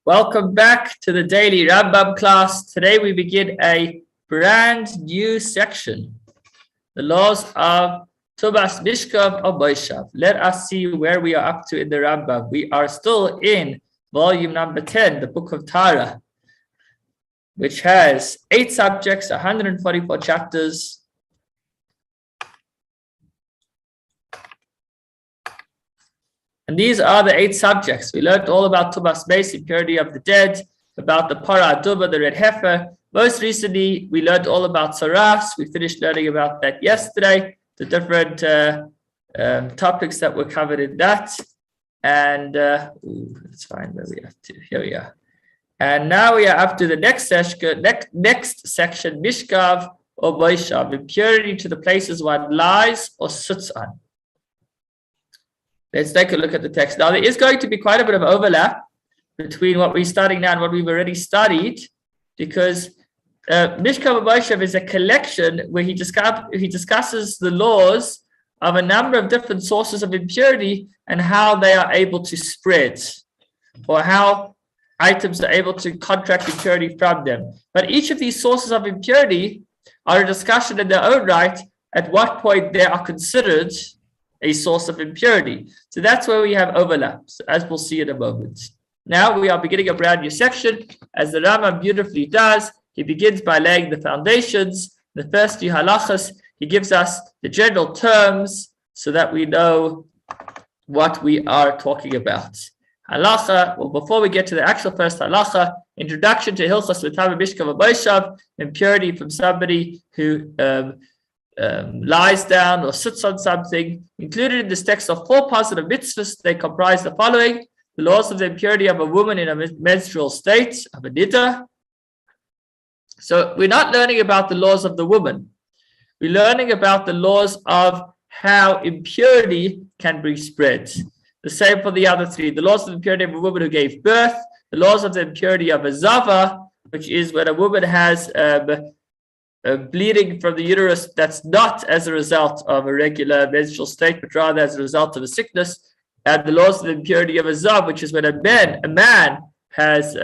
Welcome back to the daily Rambam class. Today we begin a brand new section, the laws of Tubas Mishkav of Boishav. Let us see where we are up to in the Rambam. We are still in volume number 10, the book of Tara, which has 8 subjects, 144 chapters. And these are the 8 subjects. We learned all about Tubas Beis, impurity of the dead, about the Para Aduba, the red heifer. Most recently, we learned all about Saras. We finished learning about that yesterday, the different topics that were covered in that. And let's find where we are to. Here we are. And now we are up to the next section, Mishkav or Boishav, impurity to the places one lies or sits on. Let's take a look at the text. Now, there is going to be quite a bit of overlap between what we're studying now and what we've already studied, because Mishkav Boishav is a collection where he discusses the laws of a number of different sources of impurity and how they are able to spread, or how items are able to contract impurity from them. But each of these sources of impurity are a discussion in their own right at what point they are considered a source of impurity. So that's where we have overlaps, as we'll see in a moment. Now we are beginning a brand new section, as the Rambam beautifully does. He begins by laying the foundations. The first few halachas, he gives us the general terms so that we know what we are talking about. Halacha, well, before we get to the actual first halacha, introduction to Hilchos L'Tama Mishkav Boishav, impurity from somebody who lies down or sits on something. Included in this text are 4 positive mitzvahs. They comprise the following: the laws of the impurity of a woman in a menstrual state, of a niddah. So we're not learning about the laws of the woman. We're learning about the laws of how impurity can be spread. The same for the other 3. The laws of the impurity of a woman who gave birth, the laws of the impurity of a zava, which is when a woman has bleeding from the uterus that's not as a result of a regular menstrual state, but rather as a result of a sickness, and the laws of the impurity of a zav, which is when a man has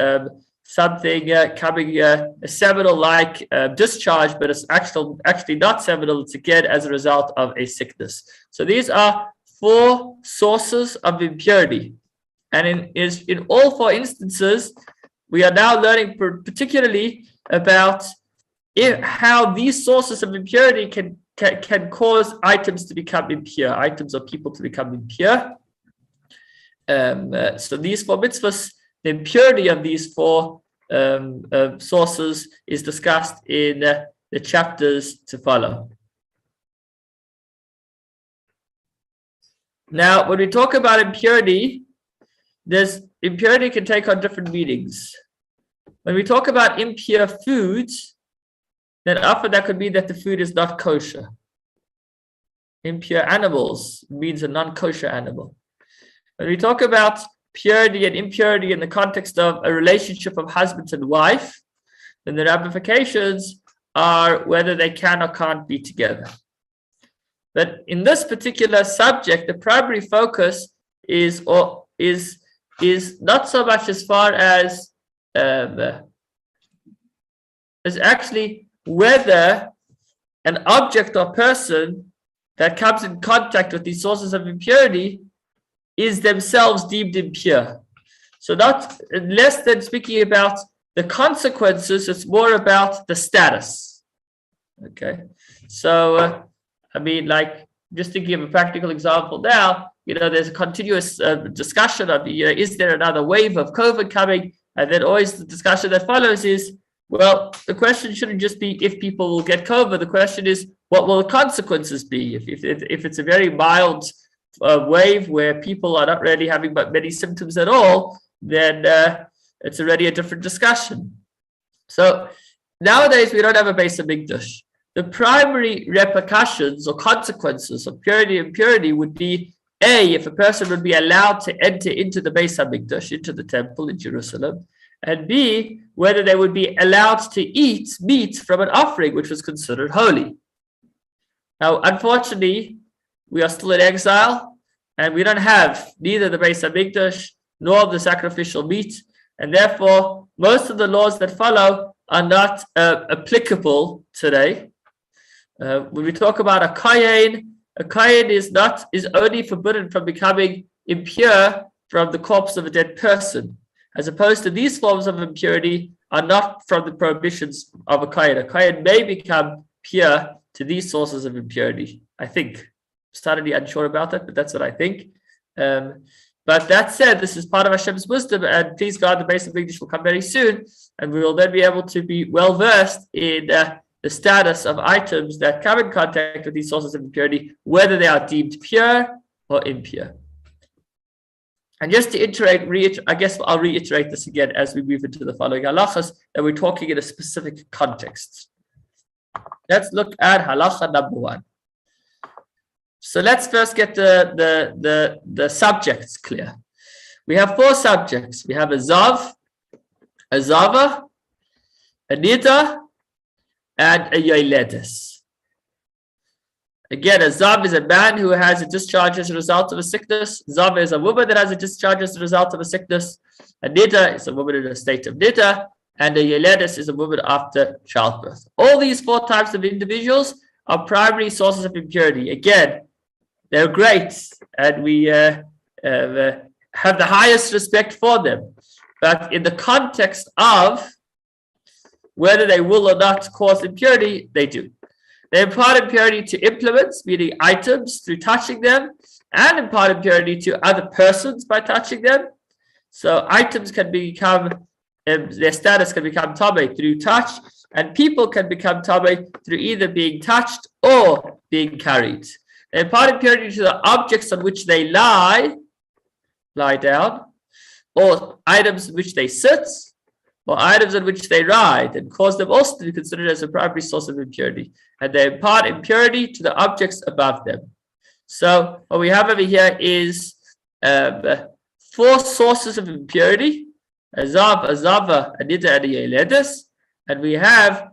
something coming, a seminal-like discharge, but it's actually not seminal. It's again as a result of a sickness. So these are 4 sources of impurity, and in all 4 instances, we are now learning particularly about how these sources of impurity can cause items to become impure, items or people to become impure. So these 4 mitzvahs, the impurity of these 4 sources is discussed in the chapters to follow. Now, when we talk about impurity, impurity can take on different meanings. When we talk about impure foods, then often that could mean that the food is not kosher. Impure animals means a non-kosher animal. When we talk about purity and impurity in the context of a relationship of husband and wife, then the ramifications are whether they can or can't be together. But in this particular subject, the primary focus is not so much as far as actually whether an object or person that comes in contact with these sources of impurity is themselves deemed impure. So not less than speaking about the consequences, it's more about the status. Okay, so just thinking of a practical example now, there's a continuous discussion of, is there another wave of COVID coming? And then always the discussion that follows is, well, the question shouldn't just be if people will get COVID. The question is, what will the consequences be? If it's a very mild wave where people are not really having but many symptoms at all, then it's already a different discussion. So nowadays, we don't have a Beis HaMikdash. The primary repercussions or consequences of purity and impurity would be, A, if a person would be allowed to enter into the Beis HaMikdash, into the temple in Jerusalem, and B, whether they would be allowed to eat meat from an offering which was considered holy. Now, unfortunately, we are still in exile, and we don't have neither the Beis HaMikdash nor the sacrificial meat, and therefore most of the laws that follow are not applicable today. When we talk about a kohen is only forbidden from becoming impure from the corpse of a dead person, as opposed to these forms of impurity are not from the prohibitions of a kohen. A kohen may become pure to these sources of impurity, I think. Slightly unsure about that, but that's what I think. But that said, this is part of Hashem's wisdom, and please God, the base of English will come very soon, and we will then be able to be well versed in the status of items that come in contact with these sources of impurity, whether they are deemed pure or impure. And just to reiterate, I guess I'll reiterate this again as we move into the following halachas, that we're talking in a specific context. Let's look at halacha number 1. So let's first get the subjects clear. We have 4 subjects. We have a zav, a zava, a nida, and a yoledes. Again, a zav is a man who has a discharge as a result of a sickness. Zava is a woman that has a discharge as a result of a sickness. A nida is a woman in a state of nida, and a yoledes is a woman after childbirth. All these 4 types of individuals are primary sources of impurity. Again, they're great, and we have the highest respect for them. But in the context of whether they will or not cause impurity, they do. They impart impurity to implements, meaning items, through touching them, and impart impurity to other persons by touching them. So items can become, their status can become tamei through touch, and people can become tamei through either being touched or being carried. They impart impurity to the objects on which they lie down, or items in which they sit, or items on which they ride, and cause them also to be considered as a primary source of impurity. And they impart impurity to the objects above them. So what we have over here is 4 sources of impurity: a zav, a zava, a nida, and a yoledes. And we have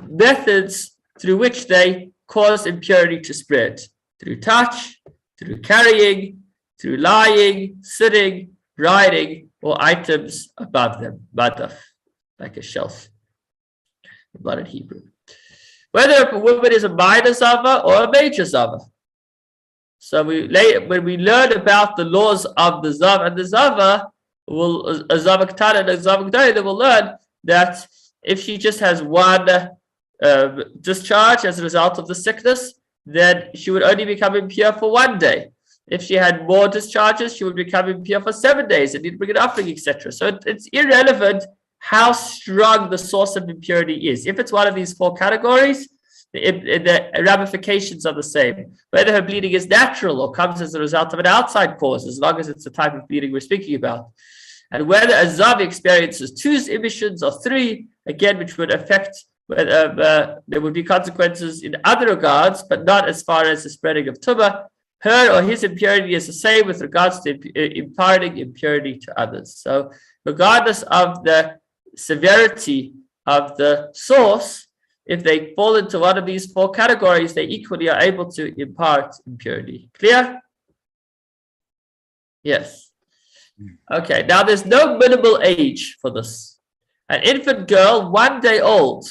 methods through which they cause impurity to spread: through touch, through carrying, through lying, sitting, riding, or items above them, madaf, like a shelf, not in Hebrew. Whether a woman is a minor zava or a major zava. So when we learn about the laws of the zav and the zava, a zava ketana and a zava gedolah, then we'll learn that if she just has one discharge as a result of the sickness, then she would only become impure for 1 day. If she had more discharges, she would become impure for 7 days and need to bring an offering, etc. So it's irrelevant how strong the source of impurity is. If it's one of these 4 categories, the ramifications are the same. Whether her bleeding is natural or comes as a result of an outside cause, as long as it's the type of bleeding we're speaking about. And whether a zav experiences 2 emissions or 3, again, which would affect, there would be consequences in other regards, but not as far as the spreading of tumah. Her or his impurity is the same with regards to imparting impurity to others. So regardless of the severity of the source, if they fall into one of these 4 categories, they equally are able to impart impurity. Clear? Yes. Okay, now there's no minimal age for this. An infant girl, 1 day old,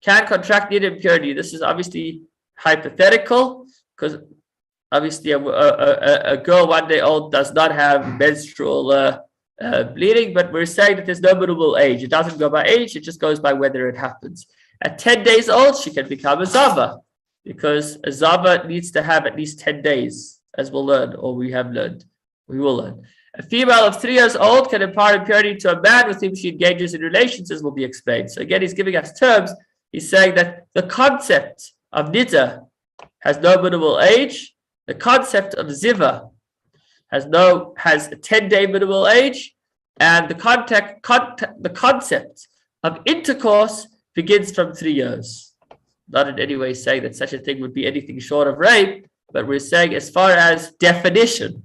can contract need impurity. This is obviously hypothetical, because obviously a girl 1 day old does not have menstrual bleeding, but we're saying that there's no minimal age. It doesn't go by age, it just goes by whether it happens. At 10 days old, she can become a zava, because a zava needs to have at least 10 days, as we'll learn, or we have learned. We will learn. A female of 3 years old can impart impurity to a man with whom she engages in relations, as will be explained. So again, he's giving us terms. He's saying that the concept of nida has no minimal age. The concept of ziva has a 10-day minimal age, and the concept of intercourse begins from 3 years. Not in any way saying that such a thing would be anything short of rape, but we're saying as far as definition,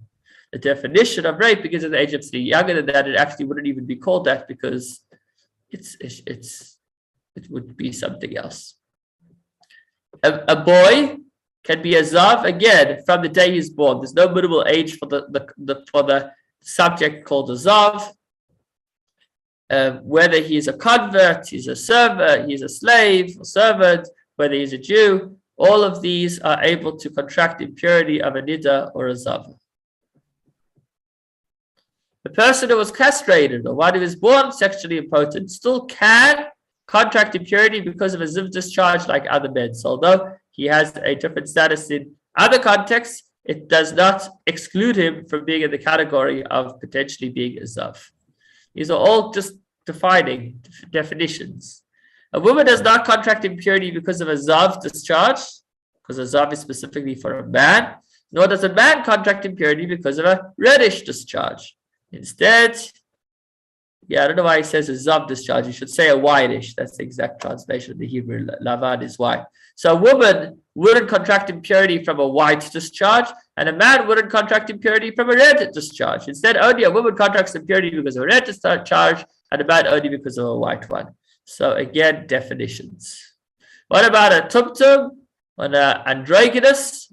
the definition of rape begins at the age of 3. Younger than that, it actually wouldn't even be called that, because it would be something else. A boy can be a zav again from the day he's born. There's no minimal age for the subject called a zav. whether he's a convert, he's a server, he's a slave or servant, whether he's a Jew, all of these are able to contract impurity of a nida or a zav. The person who was castrated or one who was born sexually impotent still can contract impurity because of a ziv discharge like other men. So although he has a different status in other contexts, it does not exclude him from being in the category of potentially being a zav. These are all just defining definitions. A woman does not contract impurity because of a zav discharge, because a zav is specifically for a man, nor does a man contract impurity because of a reddish discharge. Instead, I don't know why he says a zav discharge. You should say a whitish. That's the exact translation of the Hebrew. Lavan is white. So a woman wouldn't contract impurity from a white discharge, and a man wouldn't contract impurity from a red discharge. Instead, only a woman contracts impurity because of a red discharge, and a man only because of a white one. So again, definitions. What about a tumtum, an androgynous?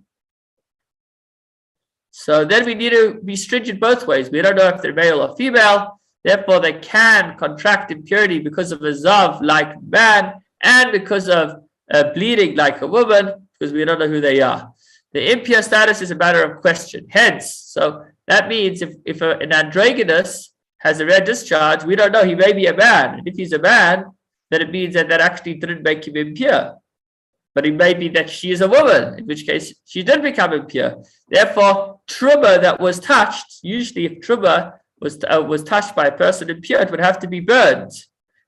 So then we need to be stringent both ways. We don't know if they're male or female. Therefore, they can contract impurity because of a zav like man and because of bleeding like a woman, because we don't know who they are. The impure status is a matter of question. Hence, so that means if an androgynous has a red discharge, we don't know. He may be a man. And if he's a man, then it means that actually didn't make him impure. But it may be that she is a woman, in which case she did become impure. Therefore, truma that was touched, usually if truma was touched by a person impure, it would have to be burned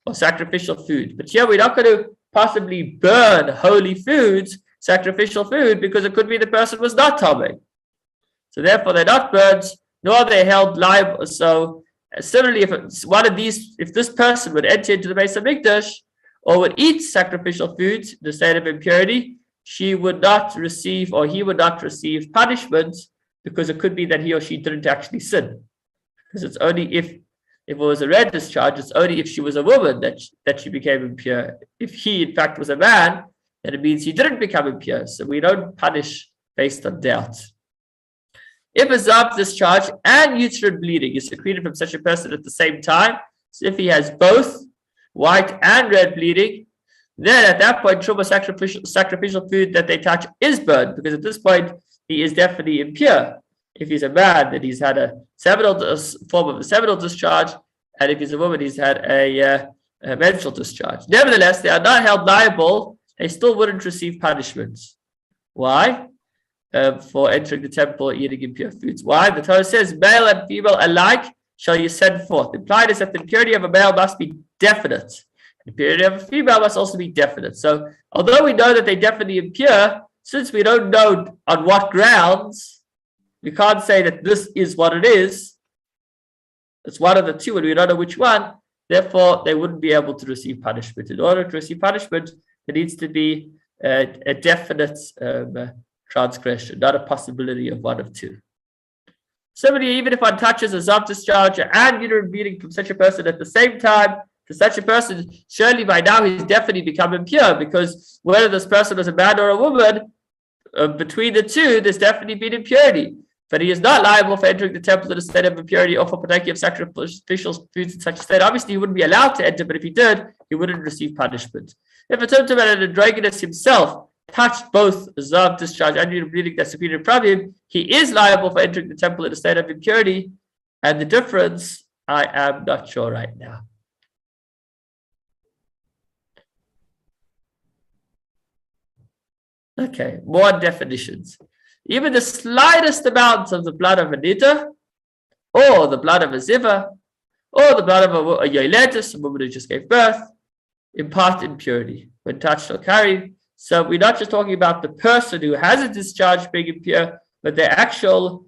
or sacrificial food. But here we're not going to possibly burn holy foods, sacrificial food, because it could be the person was not tamei. So therefore, they're not burned, nor they're held liable. So similarly, if this person would enter into the Beis Hamikdash or would eat sacrificial foods in the state of impurity, she would not receive, or he would not receive punishment, because it could be that he or she didn't actually sin. Because it's only if it was a red discharge, it's only if she was a woman that she became impure. If he, in fact, was a man, then it means he didn't become impure. So we don't punish based on doubt. If a zav discharge and uterine bleeding is secreted from such a person at the same time, so if he has both white and red bleeding, then at that point, truma sacrificial food that they touch is burned, because at this point, he is definitely impure. If he's a man, then he's had a form of a seminal discharge, and if he's a woman, he's had a menstrual discharge. Nevertheless, they are not held liable. They still wouldn't receive punishment. Why? For entering the temple eating impure foods. Why? The Torah says, male and female alike shall you send forth. Implied is that the impurity of a male must be definite. The impurity of a female must also be definite. So, although we know that they're definitely impure, since we don't know on what grounds, we can't say that this is what it is. It's one of the two, and we don't know which one. Therefore, they wouldn't be able to receive punishment. In order to receive punishment, there needs to be a definite transgression, not a possibility of one of two. Similarly, even if one touches a zav discharge and uterine bleeding from such a person at the same time, to such a person, surely by now he's definitely become impure, because whether this person is a man or a woman, between the two, there's definitely been impurity. But he is not liable for entering the temple in a state of impurity or for partaking of sacrificial foods in such a state. Obviously, he wouldn't be allowed to enter, but if he did, he wouldn't receive punishment. If a tumtum and an androgynous himself touched both zav discharge and uterine bleeding that secreted from him, he is liable for entering the temple in a state of impurity. And the difference, I am not sure right now. Okay, more definitions. Even the slightest amount of the blood of a nida, or the blood of a ziva, or the blood of a yoletus, a woman who just gave birth, impart impurity when touched or carried. So we're not just talking about the person who has a discharge being impure, but the actual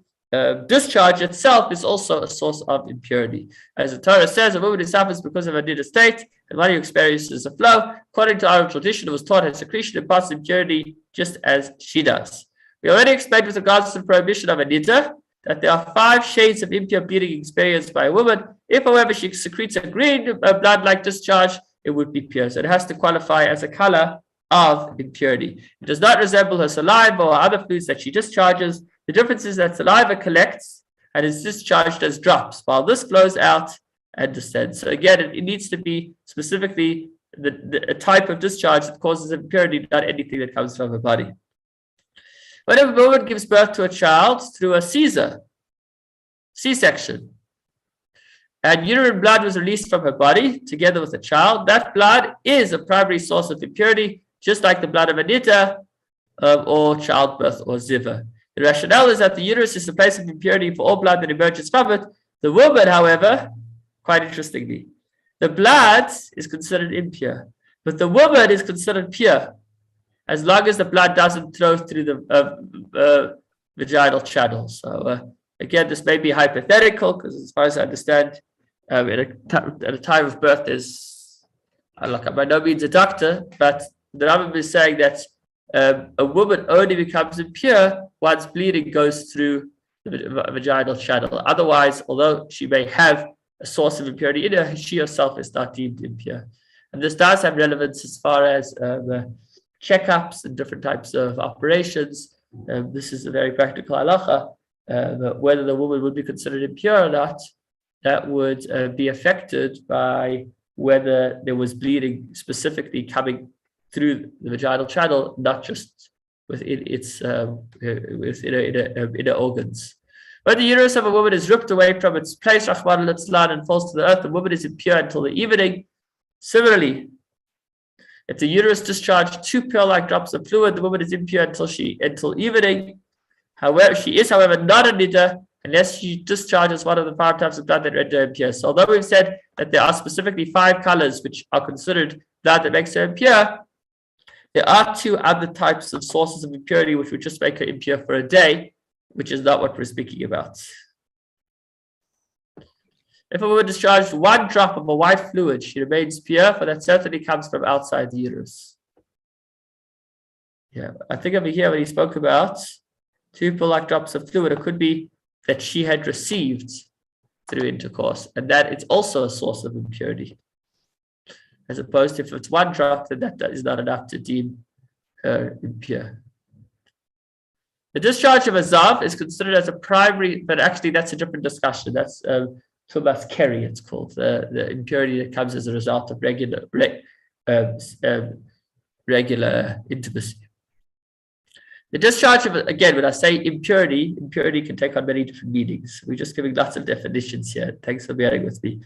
discharge itself is also a source of impurity. As the Torah says, a woman who suffers because of a nida state, and one who experiences a flow, according to our tradition, it was taught her secretion imparts impurity just as she does. We already explained with regards to the prohibition of a nida that there are 5 shades of impure bleeding experienced by a woman. If, however, she secretes a green blood-like discharge, it would be pure. So it has to qualify as a color of impurity. It does not resemble her saliva or other fluids that she discharges. The difference is that saliva collects and is discharged as drops, while this flows out descend. So again, it needs to be specifically a type of discharge that causes impurity, not anything that comes from her body. When a woman gives birth to a child through a C-section, and uterine blood was released from her body together with the child, that blood is a primary source of impurity, just like the blood of Anita or childbirth or ziva. The rationale is that the uterus is the place of impurity for all blood that emerges from it. The woman, however, quite interestingly, the blood is considered impure, but the woman is considered pure as long as the blood doesn't flow through the vaginal channel. So again, this may be hypothetical because as far as I understand, at a time of birth, I'm by no means a doctor, but the Rambam is saying that a woman only becomes impure once bleeding goes through the vaginal channel. Otherwise, although she may have a source of impurity in her, she herself is not deemed impure. And this does have relevance as far as checkups and different types of operations. This is a very practical halacha. Whether the woman would be considered impure or not, that would be affected by whether there was bleeding specifically coming through the vaginal channel, not just within its inner organs. When the uterus of a woman is ripped away from its place, Rahman al-Islam, and falls to the earth, the woman is impure until the evening. Similarly, if the uterus discharged 2 pearl-like drops of fluid, the woman is impure until evening. However, she is, not a niddah unless she discharges one of the 5 types of blood that render her impure. So although we've said that there are specifically 5 colors which are considered blood that makes her impure, there are 2 other types of sources of impurity which would just make her impure for a day, which is not what we're speaking about. If a woman discharged 1 drop of a white fluid, she remains pure, for that certainly comes from outside the uterus. Yeah, I think over here when he spoke about 2 pearl-like drops of fluid, it could be that she had received through intercourse, and that it's also a source of impurity. As opposed to if it's 1 drop, then that is not enough to deem her impure. The discharge of a zav is considered as a primary, but actually that's a different discussion. That's Tumas Keri, it's called, the impurity that comes as a result of regular intimacy. The discharge of, again, when I say impurity can take on many different meanings. We're just giving lots of definitions here. Thanks for bearing with me.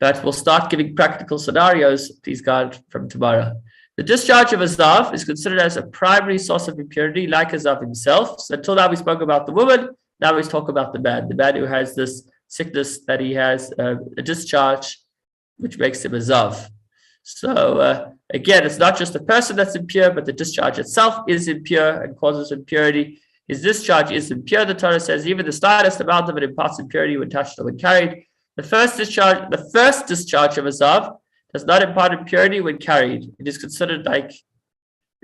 But we'll start giving practical scenarios, please God, from tomorrow. The discharge of a zav is considered as a primary source of impurity, like a zav himself. So until now we spoke about the woman, now we talk about the man who has this sickness that he has a discharge, which makes him a zav. So again, it's not just the person that's impure, but the discharge itself is impure and causes impurity. His discharge is impure. The Torah says even the slightest amount of it imparts impurity when touched or when carried. The first discharge of a zav does not impart impurity when carried. It is considered like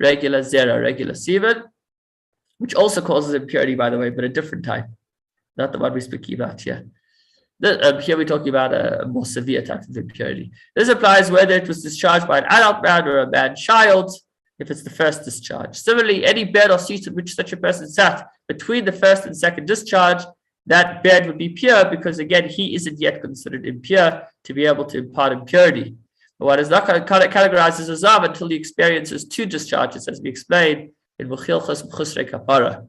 regular zera, regular semen, which also causes impurity, by the way, but a different type, not the one we're speaking about here. Here we're talking about a more severe type of impurity. This applies whether it was discharged by an adult man or a man-child, if it's the first discharge. Similarly, any bed or seat in which such a person sat between the first and second discharge, that bed would be pure because, again, he isn't yet considered impure to be able to impart impurity. But one is not categorized as a zav until he experiences 2 discharges, as we explained in Mechilchos Mechusrei Kapara.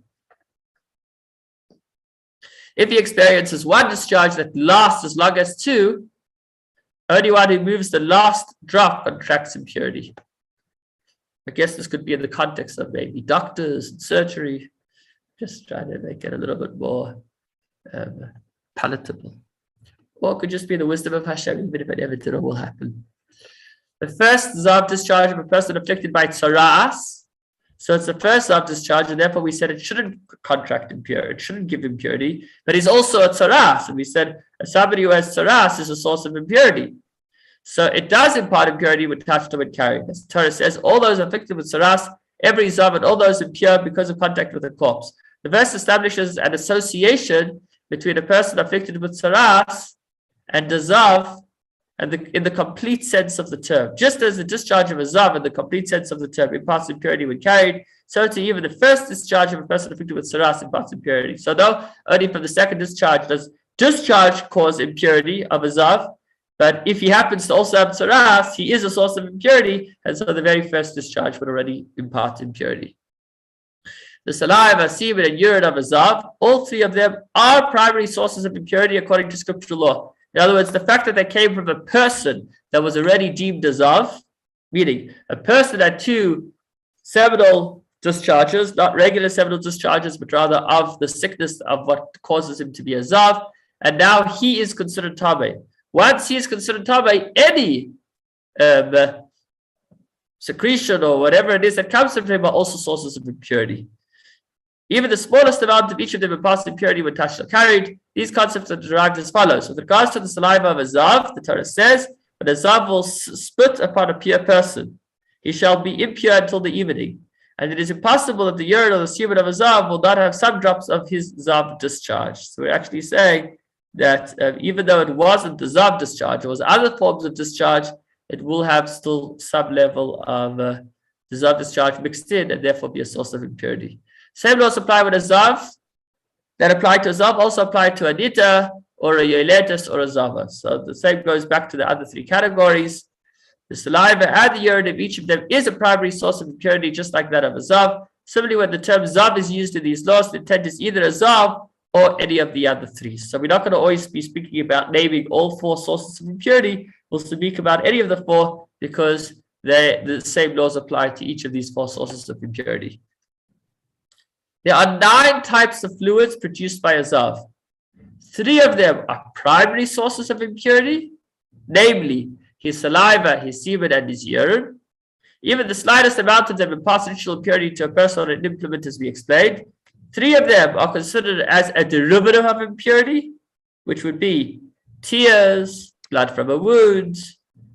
If he experiences 1 discharge that lasts as long as 2, only one who moves the last drop contracts impurity. I guess this could be in the context of maybe doctors and surgery, just trying to make it a little bit more palatable. Or it could just be the wisdom of Hashem, even if it never did or will happen. The first zav discharge of a person afflicted by tsaras. So it's the first zav discharge, and therefore we said it shouldn't contract impurity, it shouldn't give impurity, but he's also a tsaras. And we said somebody who has tsaras is a source of impurity. So it does impart impurity when touched or when carried. As the Torah says, all those afflicted with tsaras, every zav and all those impure because of contact with a corpse. The verse establishes an association between a person afflicted with tsaras and the zav, and in the complete sense of the term. Just as the discharge of a zav in the complete sense of the term imparts impurity when carried, so to even the first discharge of a person afflicted with tsaras imparts impurity. So though only from the second discharge does discharge cause impurity of a zav, But if he happens to also have tsaras, he is a source of impurity, and so the very first discharge would already impart impurity. The saliva, semen, and urine of a zav, all three of them are primary sources of impurity according to scriptural law. In other words, the fact that they came from a person that was already deemed a zav, meaning a person had two seminal discharges, not regular seminal discharges, but rather of the sickness of what causes him to be a zav, and now he is considered tameh. Once he is considered tameh, any secretion or whatever it is that comes from him are also sources of impurity. Even the smallest amount of each of them imparts impurity when touched or carried. These concepts are derived as follows. With regards to the saliva of a zav, the Torah says, when a zav will spit upon a pure person, he shall be impure until the evening. And it is impossible that the urine or the semen of a zav will not have some drops of his zav discharge. So we're actually saying that even though it wasn't the zav discharge, it was other forms of discharge, it will have still some level of the zav discharge mixed in and therefore be a source of impurity. Same laws apply with a zav that apply to a zav, also apply to a nita or a yoletus or a zava. So the same goes back to the other three categories. The saliva and the urine of each of them is a primary source of impurity, just like that of a zav. Similarly, when the term zav is used in these laws, the intent is either a zav or any of the other three. So we're not going to always be speaking about naming all four sources of impurity. We'll speak about any of the four because the same laws apply to each of these four sources of impurity. There are 9 types of fluids produced by a zav. 3 of them are primary sources of impurity, namely his saliva, his semen, and his urine. Even the slightest amount of them imparts ritual impurity to a person or an implement, as we explained. 3 of them are considered as a derivative of impurity, which would be tears, blood from a wound,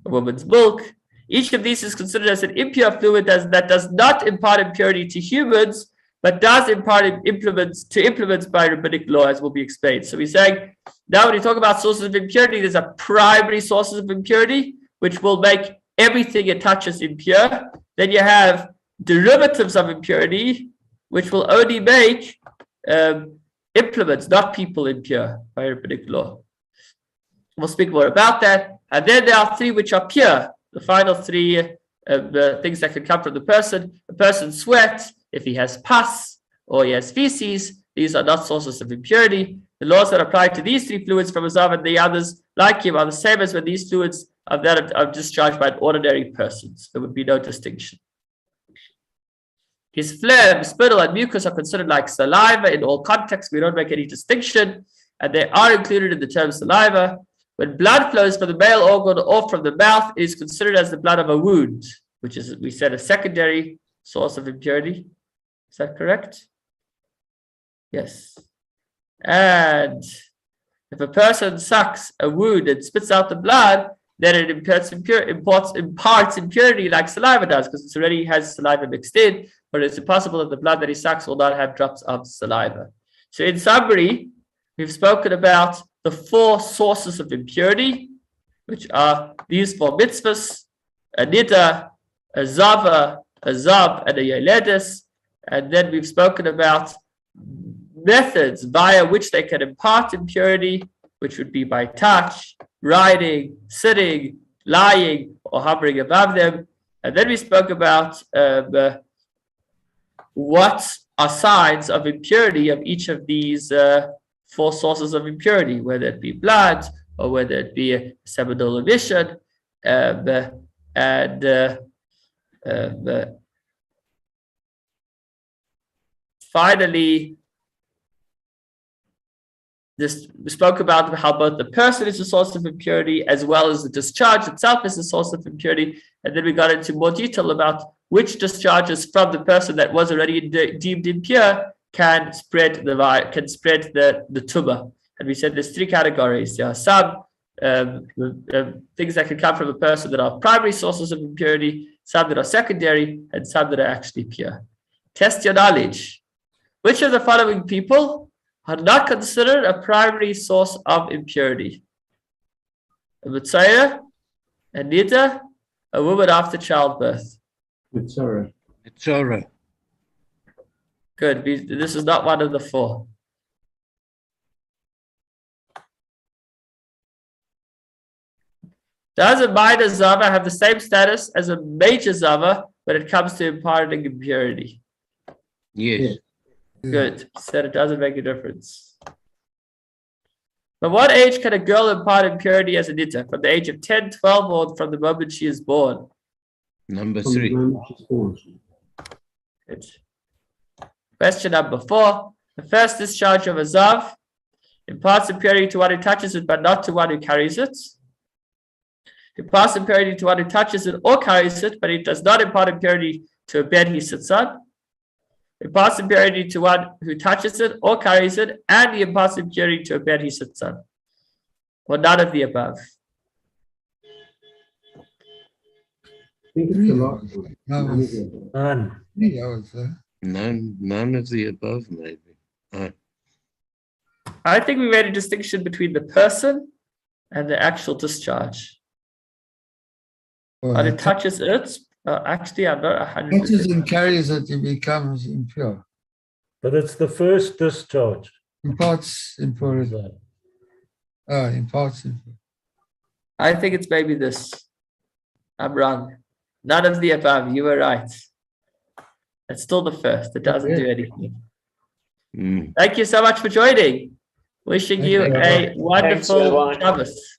a woman's milk. Each of these is considered as an impure fluid that does not impart impurity to humans, but does impart implements by rabbinic law, as will be explained. So we're saying, now when you talk about sources of impurity, there's a primary sources of impurity, which will make everything it touches impure. Then you have derivatives of impurity, which will only make implements, not people, impure by rabbinic law. We'll speak more about that. And then there are 3 which are pure. The final 3 things that can come from the person. The person's sweat, if he has pus or he has feces, these are not sources of impurity. The laws that apply to these 3 fluids from a zav and the others like him are the same as when these fluids are discharged by an ordinary person. So there would be no distinction. His phlegm, spittle, and mucus are considered like saliva in all contexts. We don't make any distinction, and they are included in the term saliva. When blood flows from the male organ or from the mouth, it is considered as the blood of a wound, which is, we said, a secondary source of impurity. Is that correct? Yes. And if a person sucks a wound and spits out the blood, then it imparts impurity like saliva does, because it already has saliva mixed in, but it's impossible that the blood that he sucks will not have drops of saliva. So in summary, we've spoken about the 4 sources of impurity, which are these 4 mitzvahs: a nida, a zava, a zav, and a yoletus. And then we've spoken about methods via which they can impart impurity, which would be by touch, riding, sitting, lying, or hovering above them. And then we spoke about what are signs of impurity of each of these 4 sources of impurity, whether it be blood or whether it be a seminal emission, finally, we spoke about how both the person is a source of impurity as well as the discharge itself is a source of impurity. And then we got into more detail about which discharges from the person that was already deemed impure can spread the tumor. And we said there's 3 categories. There are some things that can come from a person that are primary sources of impurity, some that are secondary, and some that are actually pure. Test your knowledge. Which of the following people are not considered a primary source of impurity? A Mitzvah, a nida, a woman after childbirth. Mitzvah. Good. This is not one of the 4. Does a minor zava have the same status as a major zava when it comes to imparting impurity? Yes. Good. Said it doesn't make a difference. From what age can a girl impart impurity as a niddah? From the age of 10, 12, or from the moment she is born? Number 3. Good. Question number 4. The first discharge of a zav imparts impurity to one who touches it, but not to one who carries it. Imparts impurity to one who touches it or carries it, but it does not impart impurity to a bed he sits on. Imparts impurity to one who touches it or carries it, and he imparts impurity to a bed he sits on. Or none of the above. None. None of the above, maybe. I think we made a distinction between the person and the actual discharge. But it touches it. Actually, I'm not 100%. Touches and carries it, it becomes impure. But it's the first discharge. Imparts impurity. Imparts impurity. I think it's maybe this. I'm wrong. None of the above. You were right. It's still the first. It doesn't do anything. Thank you so much for joining. Wishing you a wonderful Shabbos.